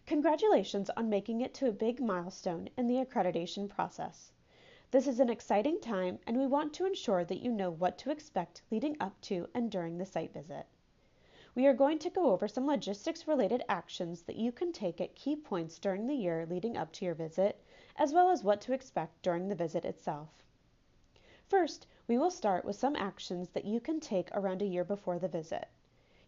Congratulations on making it to a big milestone in the accreditation process. This is an exciting time, and we want to ensure that you know what to expect leading up to and during the site visit. We are going to go over some logistics-related actions that you can take at key points during the year leading up to your visit, as well as what to expect during the visit itself. First, we will start with some actions that you can take around a year before the visit.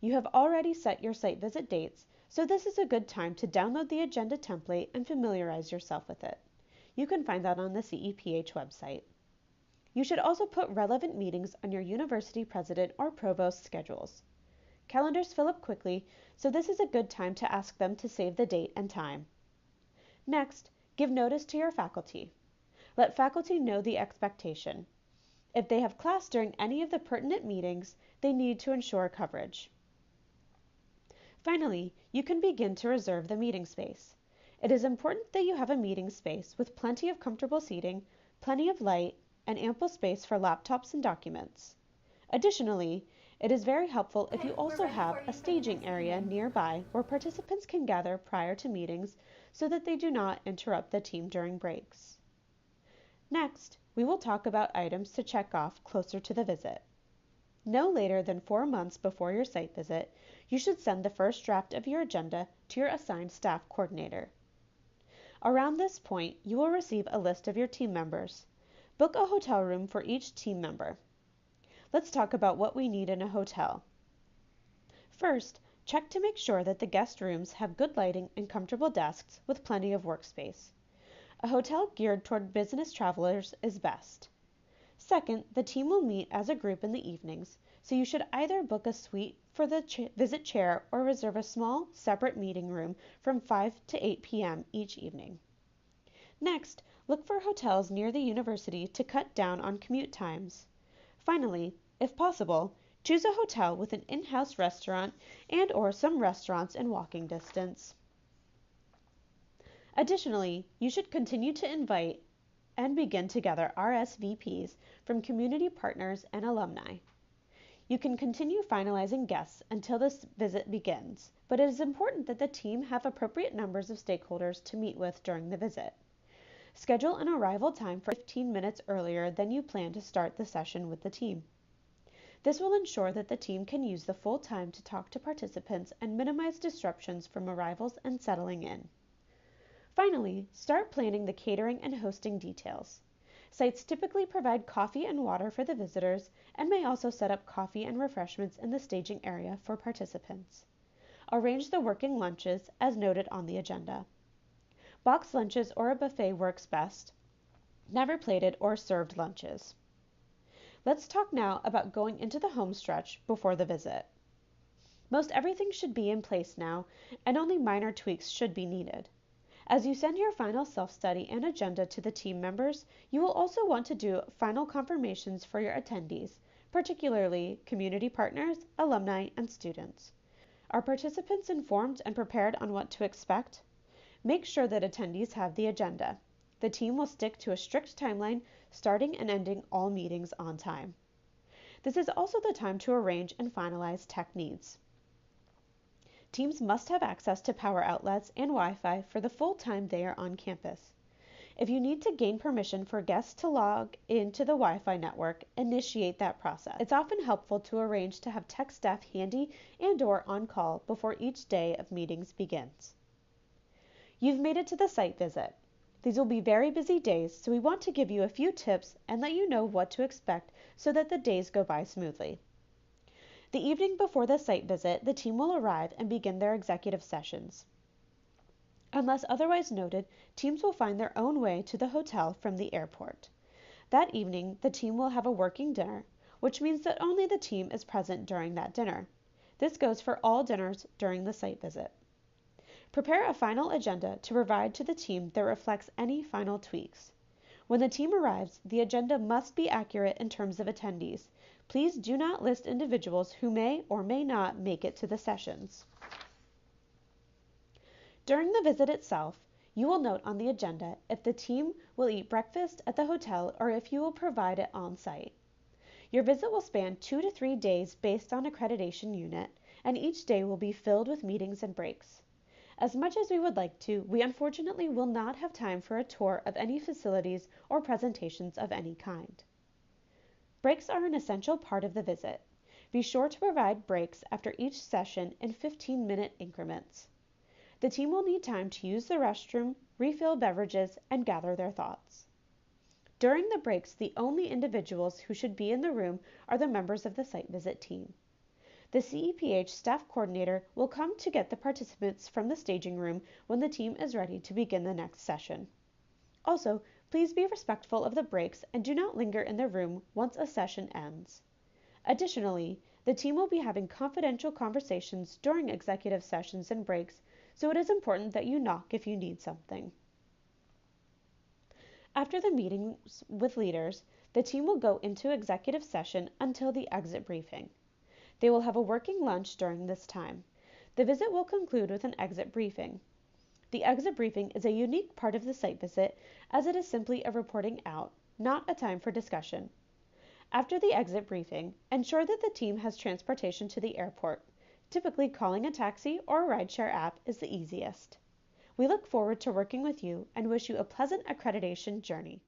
You have already set your site visit dates, so this is a good time to download the agenda template and familiarize yourself with it. You can find that on the CEPH website. You should also put relevant meetings on your university president or provost schedules. Calendars fill up quickly, so this is a good time to ask them to save the date and time. Next, give notice to your faculty. Let faculty know the expectation. If they have class during any of the pertinent meetings, they need to ensure coverage. Finally, you can begin to reserve the meeting space. It is important that you have a meeting space with plenty of comfortable seating, plenty of light, and ample space for laptops and documents. Additionally, it is very helpful if you also have a staging area nearby where participants can gather prior to meetings so that they do not interrupt the team during breaks. Next, we will talk about items to check off closer to the visit. No later than 4 months before your site visit, you should send the first draft of your agenda to your assigned staff coordinator. Around this point, you will receive a list of your team members. Book a hotel room for each team member. Let's talk about what we need in a hotel. First, check to make sure that the guest rooms have good lighting and comfortable desks with plenty of workspace. A hotel geared toward business travelers is best. Second, the team will meet as a group in the evenings, so you should either book a suite for the visit chair or reserve a small, separate meeting room from 5 to 8 p.m. each evening. Next, look for hotels near the university to cut down on commute times. Finally, if possible, choose a hotel with an in-house restaurant and/or some restaurants in walking distance. Additionally, you should continue to invite and begin to gather RSVPs from community partners and alumni. You can continue finalizing guests until this visit begins, but it is important that the team have appropriate numbers of stakeholders to meet with during the visit. Schedule an arrival time for 15 minutes earlier than you plan to start the session with the team. This will ensure that the team can use the full time to talk to participants and minimize disruptions from arrivals and settling in. Finally, start planning the catering and hosting details. Sites typically provide coffee and water for the visitors and may also set up coffee and refreshments in the staging area for participants. Arrange the working lunches as noted on the agenda. Boxed lunches or a buffet works best, never plated or served lunches. Let's talk now about going into the home stretch before the visit. Most everything should be in place now, and only minor tweaks should be needed. As you send your final self-study and agenda to the team members, you will also want to do final confirmations for your attendees, particularly community partners, alumni, and students. Are participants informed and prepared on what to expect? Make sure that attendees have the agenda. The team will stick to a strict timeline, starting and ending all meetings on time. This is also the time to arrange and finalize tech needs. Teams must have access to power outlets and Wi-Fi for the full time they are on campus. If you need to gain permission for guests to log into the Wi-Fi network, initiate that process. It's often helpful to arrange to have tech staff handy and/or on call before each day of meetings begins. You've made it to the site visit. These will be very busy days, so we want to give you a few tips and let you know what to expect so that the days go by smoothly. The evening before the site visit, the team will arrive and begin their executive sessions. Unless otherwise noted, teams will find their own way to the hotel from the airport. That evening, the team will have a working dinner, which means that only the team is present during that dinner. This goes for all dinners during the site visit. Prepare a final agenda to provide to the team that reflects any final tweaks. When the team arrives, the agenda must be accurate in terms of attendees. Please do not list individuals who may or may not make it to the sessions. During the visit itself, you will note on the agenda if the team will eat breakfast at the hotel or if you will provide it on site. Your visit will span 2 to 3 days based on accreditation unit, and each day will be filled with meetings and breaks. As much as we would like to, we unfortunately will not have time for a tour of any facilities or presentations of any kind. Breaks are an essential part of the visit. Be sure to provide breaks after each session in 15-minute increments. The team will need time to use the restroom, refill beverages, and gather their thoughts. During the breaks, the only individuals who should be in the room are the members of the site visit team. The CEPH staff coordinator will come to get the participants from the staging room when the team is ready to begin the next session. Also, please be respectful of the breaks and do not linger in the room once a session ends. Additionally, the team will be having confidential conversations during executive sessions and breaks, so it is important that you knock if you need something. After the meetings with leaders, the team will go into executive session until the exit briefing. They will have a working lunch during this time. The visit will conclude with an exit briefing. The exit briefing is a unique part of the site visit as it is simply a reporting out, not a time for discussion. After the exit briefing, ensure that the team has transportation to the airport. Typically, calling a taxi or a rideshare app is the easiest. We look forward to working with you and wish you a pleasant accreditation journey.